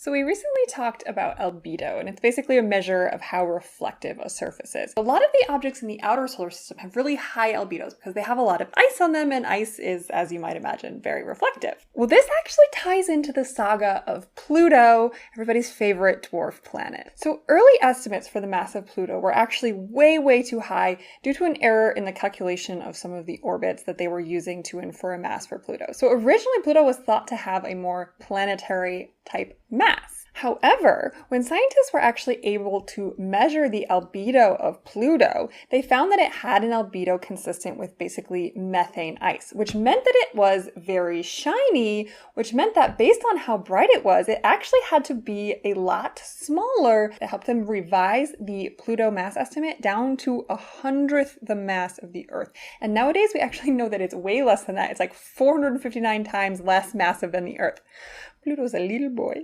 So we recently talked about albedo, and it's basically a measure of how reflective a surface is. A lot of the objects in the outer solar system have really high albedos because they have a lot of ice on them, and ice is, as you might imagine, very reflective. Well, this actually ties into the saga of Pluto, everybody's favorite dwarf planet. So early estimates for the mass of Pluto were actually way too high due to an error in the calculation of some of the orbits that they were using to infer a mass for Pluto. So originally Pluto was thought to have a more planetary type mass. However, when scientists were actually able to measure the albedo of Pluto, they found that it had an albedo consistent with basically methane ice, which meant that it was very shiny, which meant that based on how bright it was, it actually had to be a lot smaller. That helped them revise the Pluto mass estimate down to 100th the mass of the Earth. And nowadays we actually know that it's way less than that. It's like 459 times less massive than the Earth. Pluto's a little boy.